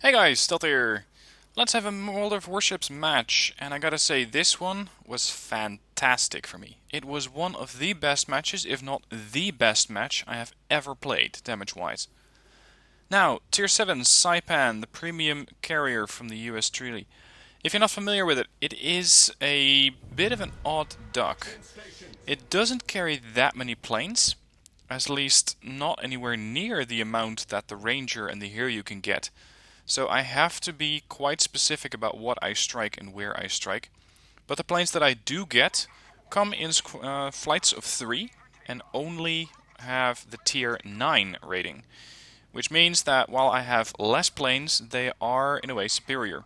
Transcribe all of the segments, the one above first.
Hey guys, Stealth here. Let's have a World of Warships match, and I gotta say, this one was fantastic for me. It was one of the best matches, if not the best match I have ever played, damage-wise. Now, Tier 7 Saipan, the premium carrier from the US Treaty. If you're not familiar with it, it is a bit of an odd duck. It doesn't carry that many planes, at least not anywhere near the amount that the Ranger and the Hero can get. So I have to be quite specific about what I strike and where I strike. But the planes that I do get come in flights of 3 and only have the tier 9 rating. Which means that while I have less planes, they are in a way superior.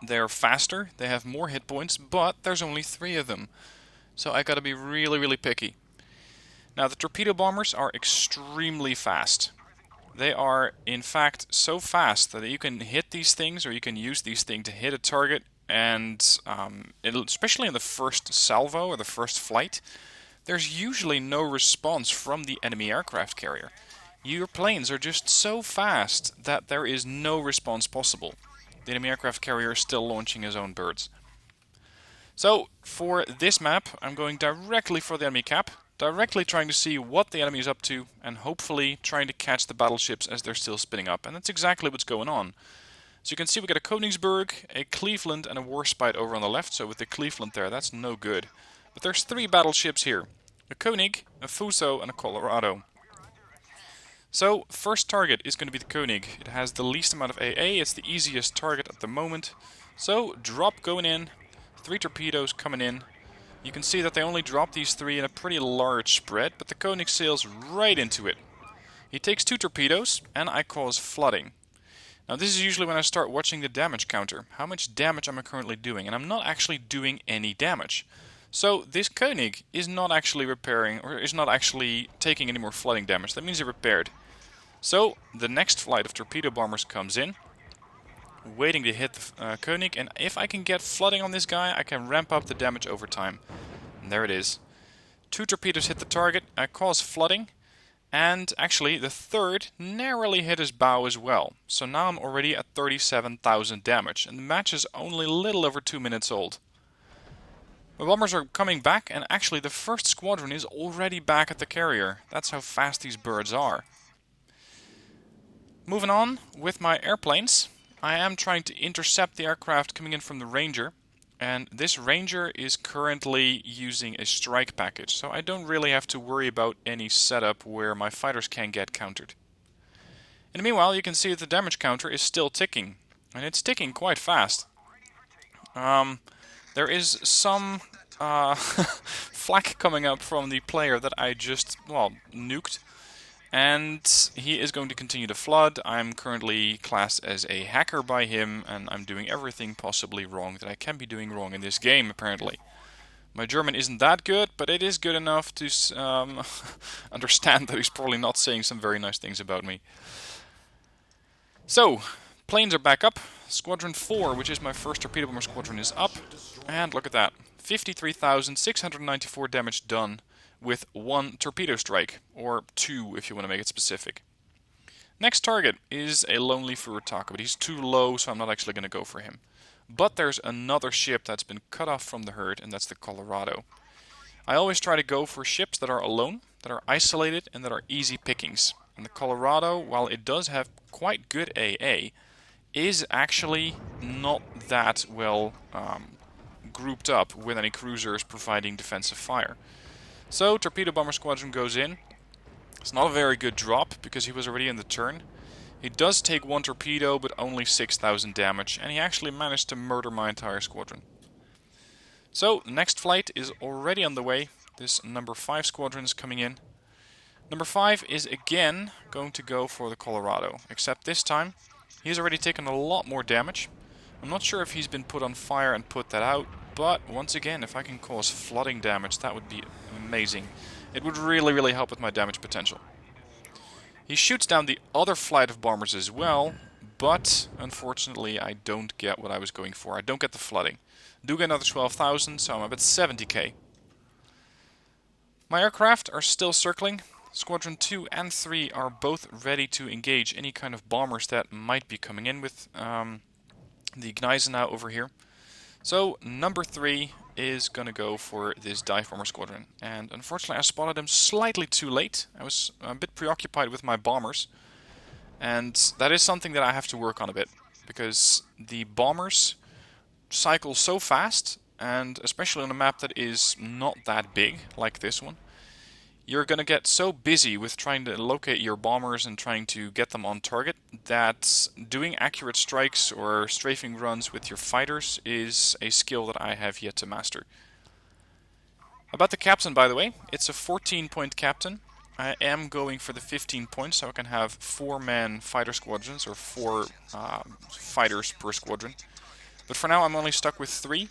They're faster, they have more hit points, but there's only 3 of them. So I gotta be really picky. Now the torpedo bombers are extremely fast. They are, in fact, so fast that you can hit these things, or you can use these things to hit a target, and especially in the first salvo or the first flight, there's usually no response from the enemy aircraft carrier. Your planes are just so fast that there is no response possible. The enemy aircraft carrier is still launching his own birds. So, for this map, I'm going directly for the enemy cap. Directly trying to see what the enemy is up to, and hopefully trying to catch the battleships as they're still spinning up. And that's exactly what's going on. So you can see we got a Königsberg, a Cleveland, and a Warspite over on the left. So with the Cleveland there, that's no good. But there's 3 battleships here. A König, a Fuso, and a Colorado. So, first target is going to be the König. It has the least amount of AA, it's the easiest target at the moment. So, drop going in, 3 torpedoes coming in. You can see that they only drop these 3 in a pretty large spread, but the König sails right into it. He takes 2 torpedoes, and I cause flooding. Now this is usually when I start watching the damage counter. How much damage am I currently doing? And I'm not actually doing any damage. So this König is not actually repairing, or is not actually taking any more flooding damage. That means it repaired. So the next flight of torpedo bombers comes in, waiting to hit the König, and if I can get flooding on this guy, I can ramp up the damage over time. And there it is. 2 torpedoes hit the target, I cause flooding, and actually the third narrowly hit his bow as well. So now I'm already at 37,000 damage, and the match is only a little over 2 minutes old. My bombers are coming back, and actually the first squadron is already back at the carrier. That's how fast these birds are. Moving on with my airplanes. I am trying to intercept the aircraft coming in from the Ranger, and this Ranger is currently using a strike package, so I don't really have to worry about any setup where my fighters can get countered. In the meanwhile, you can see that the damage counter is still ticking, and it's ticking quite fast. There is some flack coming up from the player that I just, nuked. And he is going to continue to flood. I'm currently classed as a hacker by him, and I'm doing everything possibly wrong that I can be doing wrong in this game, apparently. My German isn't that good, but it is good enough to understand that he's probably not saying some very nice things about me. So, planes are back up. Squadron 4, which is my first torpedo bomber squadron, is up. And look at that. 53,694 damage done with 1 torpedo strike, or 2 if you want to make it specific. Next target is a lonely Furitaka, but he's too low, so I'm not actually going to go for him. But there's another ship that's been cut off from the herd, and that's the Colorado. I always try to go for ships that are alone, that are isolated, and that are easy pickings. And the Colorado, while it does have quite good AA, is actually not that well grouped up with any cruisers providing defensive fire. So, torpedo bomber squadron goes in. It's not a very good drop, because he was already in the turn. He does take 1 torpedo, but only 6,000 damage, and he actually managed to murder my entire squadron. So, next flight is already on the way. This number 5 squadron is coming in. Number 5 is again going to go for the Colorado, except this time he's already taken a lot more damage. I'm not sure if he's been put on fire and put that out, but once again, if I can cause flooding damage, that would be amazing. It would really help with my damage potential. He shoots down the other flight of bombers as well, but unfortunately I don't get what I was going for. I don't get the flooding. Do get another 12,000, so I'm up at 70k. My aircraft are still circling. Squadron 2 and 3 are both ready to engage any kind of bombers that might be coming in with the Gneisenau over here. So number 3 is going to go for this dive bomber squadron. And unfortunately I spotted him slightly too late. I was a bit preoccupied with my bombers. And that is something that I have to work on a bit. Because the bombers cycle so fast, and especially on a map that is not that big, like this one, you're going to get so busy with trying to locate your bombers and trying to get them on target that doing accurate strikes or strafing runs with your fighters is a skill that I have yet to master. About the captain, by the way, it's a 14-point captain. I am going for the 15 points, so I can have 4-man fighter squadrons, or 4 fighters per squadron. But for now I'm only stuck with 3.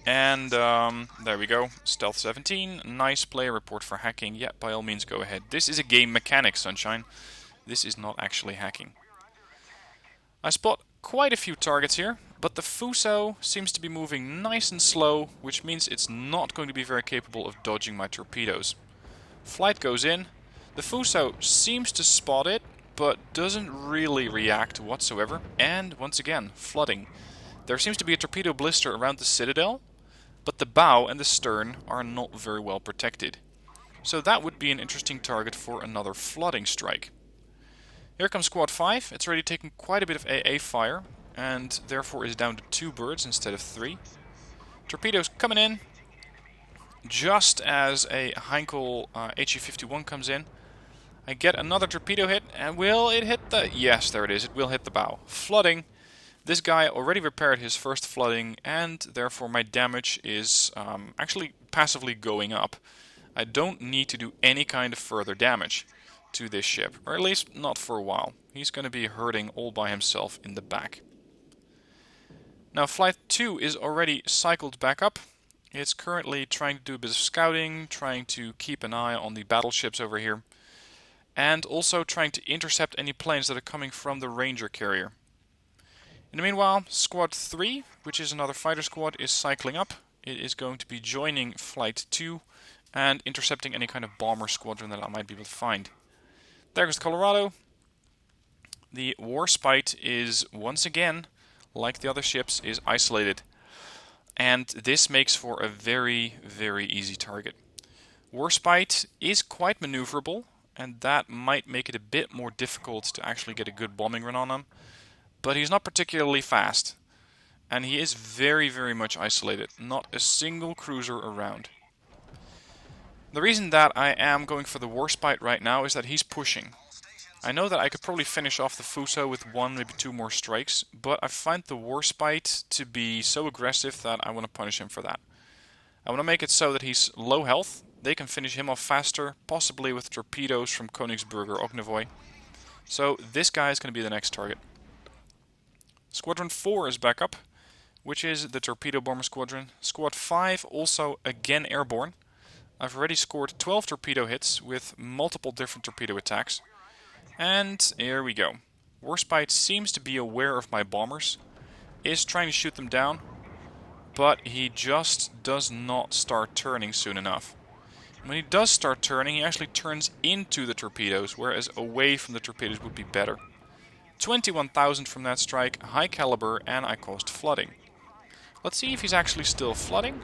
And there we go, Stealth 17, nice player report for hacking. Yeah, by all means go ahead. This is a game mechanic, Sunshine. This is not actually hacking. I spot quite a few targets here, but the Fuso seems to be moving nice and slow, which means it's not going to be very capable of dodging my torpedoes. Flight goes in. The Fuso seems to spot it, but doesn't really react whatsoever. And once again, flooding. There seems to be a torpedo blister around the citadel, but the bow and the stern are not very well protected. So that would be an interesting target for another flooding strike. Here comes Squad 5. It's already taken quite a bit of AA fire, and therefore is down to 2 birds instead of 3. Torpedoes coming in. Just as a Heinkel HE-51 comes in, I get another torpedo hit, and will it hit the... Yes, there it is. It will hit the bow. Flooding. This guy already repaired his first flooding, and therefore my damage is actually passively going up. I don't need to do any kind of further damage to this ship, or at least not for a while. He's going to be hurting all by himself in the back. Now Flight 2 is already cycled back up. It's currently trying to do a bit of scouting, trying to keep an eye on the battleships over here, and also trying to intercept any planes that are coming from the Ranger carrier. In the meanwhile, Squad 3, which is another fighter squad, is cycling up. It is going to be joining Flight 2 and intercepting any kind of bomber squadron that I might be able to find. There goes the Colorado. The Warspite is, once again, like the other ships, is isolated. And this makes for a very, very easy target. Warspite is quite maneuverable, and that might make it a bit more difficult to actually get a good bombing run on him. But he's not particularly fast, and he is very, very much isolated. Not a single cruiser around. The reason that I am going for the Warspite right now is that he's pushing. I know that I could probably finish off the Fuso with 1, maybe 2 more strikes, but I find the Warspite to be so aggressive that I want to punish him for that. I want to make it so that he's low health. They can finish him off faster, possibly with torpedoes from Königsberg or Ognevoy. So this guy is going to be the next target. Squadron 4 is back up, which is the torpedo bomber squadron. Squad 5 also again airborne. I've already scored 12 torpedo hits with multiple different torpedo attacks. And here we go. Warspite seems to be aware of my bombers, is trying to shoot them down, but he just does not start turning soon enough. When he does start turning, he actually turns into the torpedoes, whereas away from the torpedoes would be better. 21,000 from that strike, high caliber, and I caused flooding. Let's see if he's actually still flooding.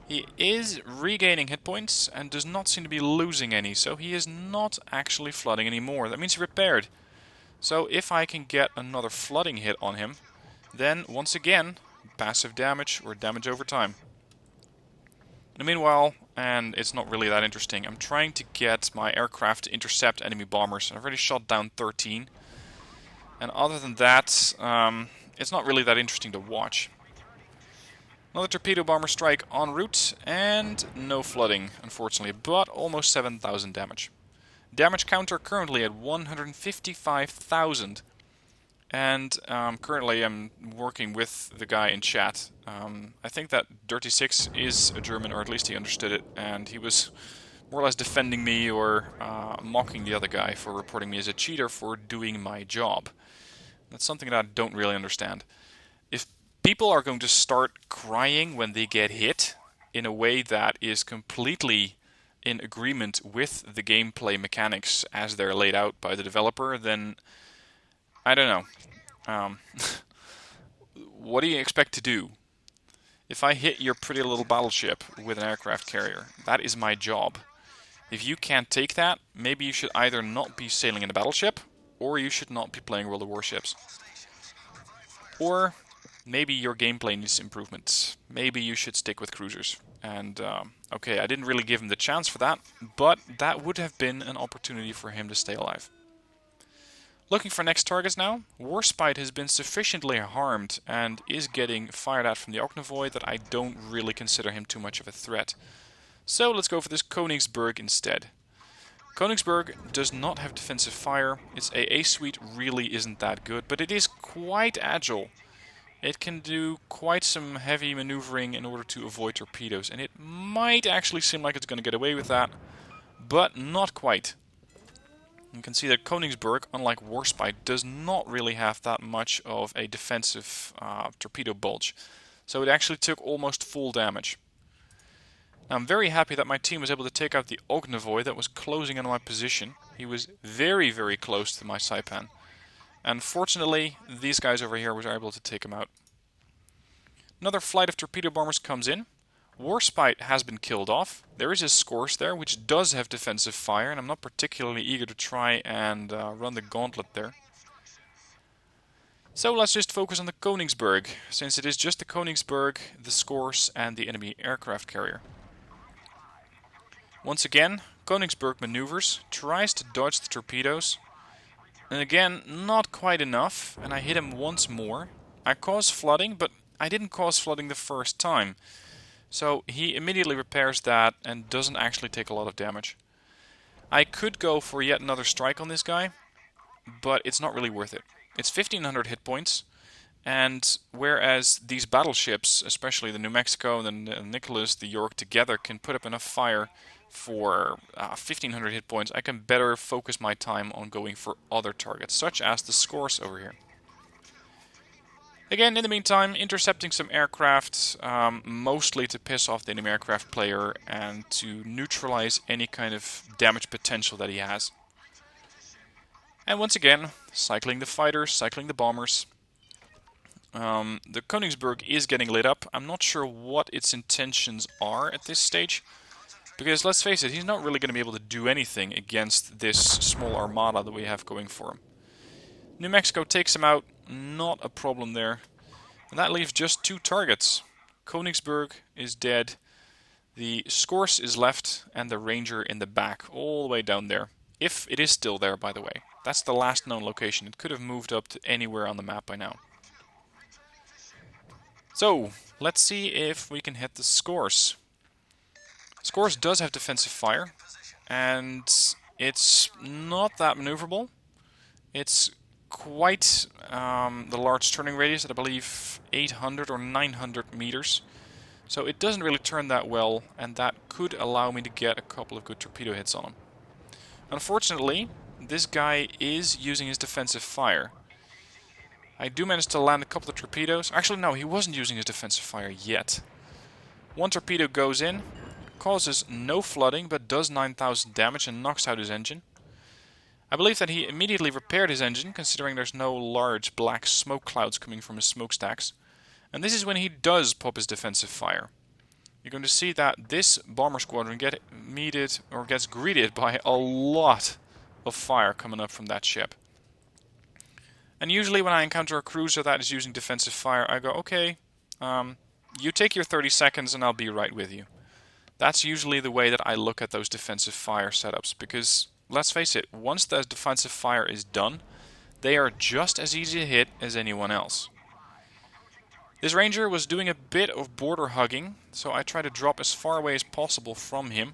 He is regaining hit points and does not seem to be losing any, so he is not actually flooding anymore. That means he repaired. So if I can get another flooding hit on him, then once again, passive damage or damage over time. In the meanwhile, and it's not really that interesting, I'm trying to get my aircraft to intercept enemy bombers. I've already shot down 13. And other than that, it's not really that interesting to watch. Another torpedo bomber strike en route, and no flooding, unfortunately, but almost 7,000 damage. Damage counter currently at 155,000. And currently I'm working with the guy in chat. I think that Dirty Six is a German, or at least he understood it, and he was more or less defending me or mocking the other guy for reporting me as a cheater for doing my job. That's something that I don't really understand. If people are going to start crying when they get hit in a way that is completely in agreement with the gameplay mechanics as they're laid out by the developer, then I don't know. What do you expect to do? If I hit your pretty little battleship with an aircraft carrier, that is my job. If you can't take that, maybe you should either not be sailing in a battleship, or you should not be playing World of Warships. Or maybe your gameplay needs improvements. Maybe you should stick with cruisers. And, okay, I didn't really give him the chance for that, but that would have been an opportunity for him to stay alive. Looking for next targets now. Warspite has been sufficiently harmed and is getting fired at from the Ognivoid that I don't really consider him too much of a threat. So let's go for this Königsberg instead. Königsberg does not have defensive fire. Its AA suite really isn't that good, but it is quite agile. It can do quite some heavy maneuvering in order to avoid torpedoes, and it might actually seem like it's going to get away with that, but not quite. You can see that Königsberg, unlike Warspite, does not really have that much of a defensive torpedo bulge. So it actually took almost full damage. Now I'm very happy that my team was able to take out the Ognivoid that was closing in on my position. He was very, very close to my Saipan. And fortunately, these guys over here were able to take him out. Another flight of torpedo bombers comes in. Warspite has been killed off. There is Escorts there, which does have defensive fire, and I'm not particularly eager to try and run the gauntlet there. So let's just focus on the Königsberg, since it is just the Königsberg, the Scores, and the enemy aircraft carrier. Once again, Königsberg maneuvers, tries to dodge the torpedoes, and again, not quite enough, and I hit him once more. I caused flooding, but I didn't cause flooding the first time. So he immediately repairs that and doesn't actually take a lot of damage. I could go for yet another strike on this guy, but it's not really worth it. It's 1500 hit points, and whereas these battleships, especially the New Mexico and the Nicholas, the York together, can put up enough fire for 1500 hit points, I can better focus my time on going for other targets, such as the Scores over here. Again, in the meantime, intercepting some aircraft, mostly to piss off the enemy aircraft player and to neutralize any kind of damage potential that he has. And once again, cycling the fighters, cycling the bombers. The Königsberg is getting lit up. I'm not sure what its intentions are at this stage, because let's face it, he's not really going to be able to do anything against this small armada that we have going for him. New Mexico takes him out. Not a problem there. And that leaves just two targets. Königsberg is dead. The Scores is left, and the Ranger in the back, all the way down there. If it is still there, by the way. That's the last known location. It could have moved up to anywhere on the map by now. So, let's see if we can hit the Scores. Scores does have defensive fire, and it's not that maneuverable. It's quite the large turning radius at I believe 800 or 900 meters. So it doesn't really turn that well, and that could allow me to get a couple of good torpedo hits on him. Unfortunately, this guy is using his defensive fire. I do manage to land a couple of torpedoes. Actually, no, he wasn't using his defensive fire yet. One torpedo goes in, causes no flooding, but does 9,000 damage and knocks out his engine. I believe that he immediately repaired his engine, considering there's no large black smoke clouds coming from his smokestacks. And this is when he does pop his defensive fire. You're going to see that this bomber squadron gets greeted by a lot of fire coming up from that ship. And usually when I encounter a cruiser that is using defensive fire, I go, okay, you take your 30 seconds and I'll be right with you. That's usually the way that I look at those defensive fire setups, because let's face it, once the defensive fire is done, they are just as easy to hit as anyone else. This Ranger was doing a bit of border hugging, so I try to drop as far away as possible from him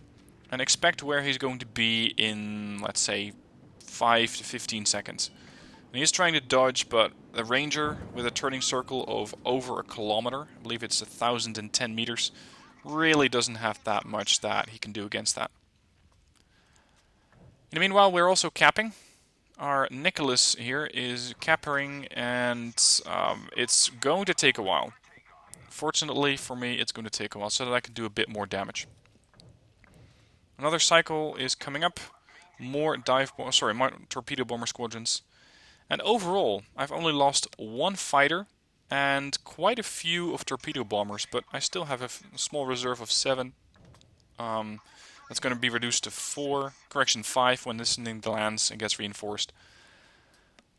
and expect where he's going to be in, let's say, 5 to 15 seconds. And he is trying to dodge, but the Ranger, with a turning circle of over a kilometer, I believe it's 1,010 meters, really doesn't have that much that he can do against that. In the meanwhile, we're also capping. Our Nicholas here is capping, and it's going to take a while. Fortunately for me, it's going to take a while so that I can do a bit more damage. Another cycle is coming up. More more torpedo bomber squadrons. And overall, I've only lost one fighter and quite a few of torpedo bombers, but I still have a small reserve of 7. That's going to be reduced to 4, correction 5 when this thing lands and gets reinforced.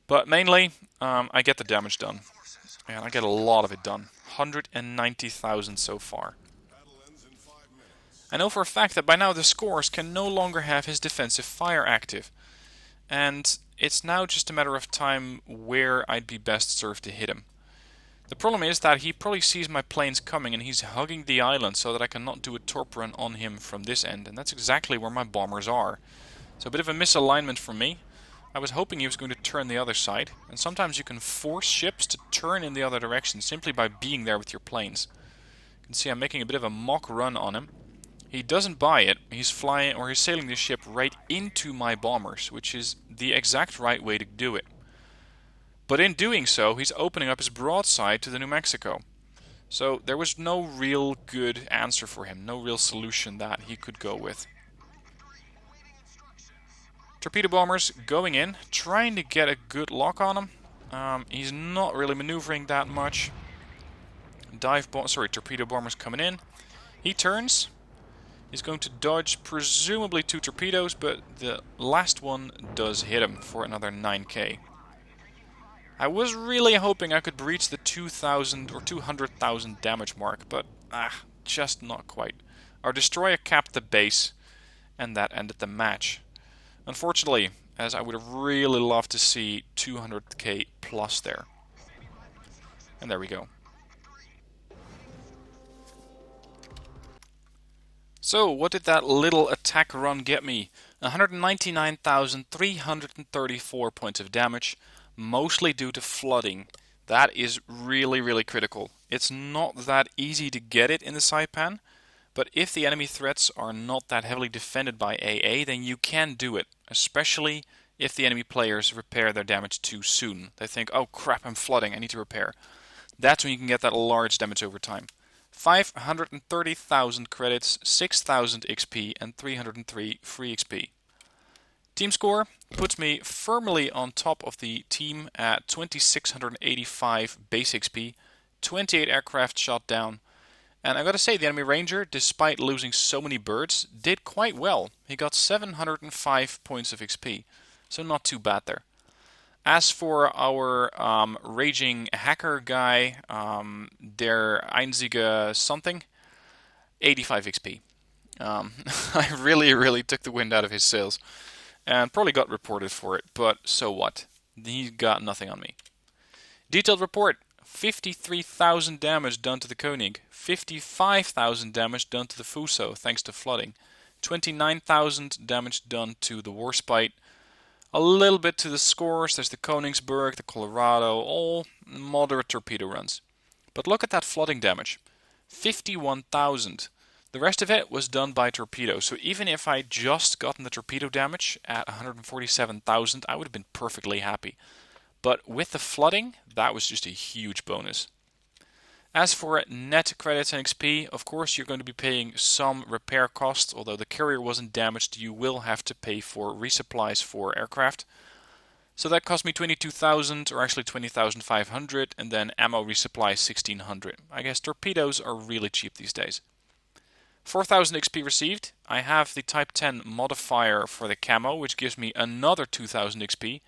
But mainly, I get the damage done. And I get a lot of it done. 190,000 so far. I know for a fact that by now the Scores can no longer have his defensive fire active. And it's now just a matter of time where I'd be best served to hit him. The problem is that he probably sees my planes coming and he's hugging the island so that I cannot do a torp run on him from this end. And that's exactly where my bombers are. So a bit of a misalignment for me. I was hoping he was going to turn the other side. And sometimes you can force ships to turn in the other direction simply by being there with your planes. You can see I'm making a bit of a mock run on him. He doesn't buy it. He's sailing the ship right into my bombers, which is the exact right way to do it. But in doing so, he's opening up his broadside to the New Mexico. So there was no real good answer for him, no real solution that he could go with. Torpedo bombers going in, trying to get a good lock on him. He's not really maneuvering that much. Torpedo bombers coming in. He turns. He's going to dodge presumably 2 torpedoes, but the last one does hit him for another 9k. I was really hoping I could breach the 2,000 or 200,000 damage mark, but just not quite. Our destroyer capped the base, and that ended the match. Unfortunately, as I would have really loved to see 200k plus there. And there we go. So, what did that little attack run get me? 199,334 points of damage, mostly due to flooding. That is really, really critical. It's not that easy to get it in the Saipan, but if the enemy threats are not that heavily defended by AA, then you can do it, especially if the enemy players repair their damage too soon. They think, oh crap, I'm flooding, I need to repair. That's when you can get that large damage over time. 530,000 credits, 6,000 XP, and 303 free XP. Team score puts me firmly on top of the team at 2,685 base XP, 28 aircraft shot down. And I gotta say, the enemy ranger, despite losing so many birds, did quite well. He got 705 points of XP, so not too bad there. As for our raging hacker guy, der Einzige something, 85 XP. I really took the wind out of his sails, and probably got reported for it, but so what? He got nothing on me. Detailed report, 53,000 damage done to the Koenig, 55,000 damage done to the Fuso thanks to flooding, 29,000 damage done to the Warspite, a little bit to the Scores. There's the Koningsberg, the Colorado, all moderate torpedo runs. But look at that flooding damage. 51,000. The rest of it was done by torpedo. So even if I just gotten the torpedo damage at 147,000, I would have been perfectly happy. But with the flooding, that was just a huge bonus. As for net credits and XP, of course you're going to be paying some repair costs. Although the carrier wasn't damaged, you will have to pay for resupplies for aircraft. So that cost me 22,000, or actually 20,500, and then ammo resupply 1,600. I guess torpedoes are really cheap these days. 4,000 XP received. I have the Type 10 modifier for the camo, which gives me another 2,000 XP,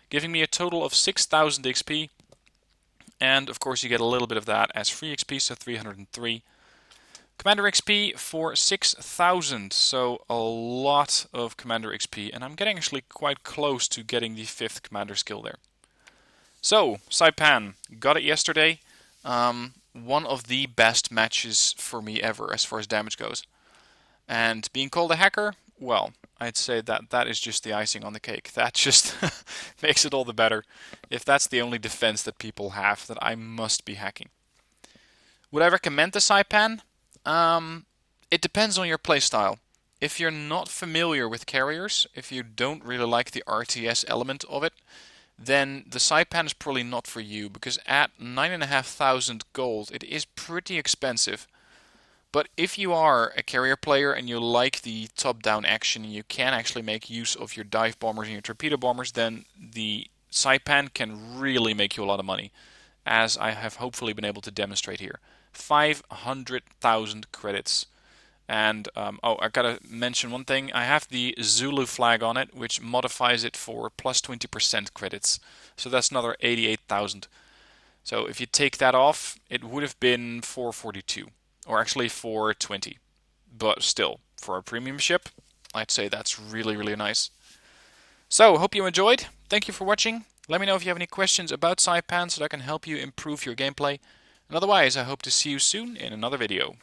giving me a total of 6,000 XP. And of course you get a little bit of that as free XP, so 303. Commander XP for 6,000, so a lot of Commander XP. And I'm getting actually quite close to getting the 5th Commander skill there. So, Saipan, got it yesterday. One of the best matches for me ever as far as damage goes. And being called a hacker, well, I'd say that is just the icing on the cake. That just makes it all the better. If that's the only defense that people have, that I must be hacking. Would I recommend the Saipan? It depends on your playstyle. If you're not familiar with carriers, if you don't really like the RTS element of it, then the Saipan is probably not for you, because at 9,500 gold it is pretty expensive. But if you are a carrier player and you like the top-down action and you can actually make use of your dive bombers and your torpedo bombers, then the Saipan can really make you a lot of money, as I have hopefully been able to demonstrate here. 500,000 credits. And, oh, I gotta mention one thing. I have the Zulu flag on it, which modifies it for plus 20% credits. So that's another 88,000. So if you take that off, it would have been 442. Or actually 420. But still, for a premium ship, I'd say that's really, really nice. So, hope you enjoyed. Thank you for watching. Let me know if you have any questions about Saipan so that I can help you improve your gameplay. And otherwise, I hope to see you soon in another video.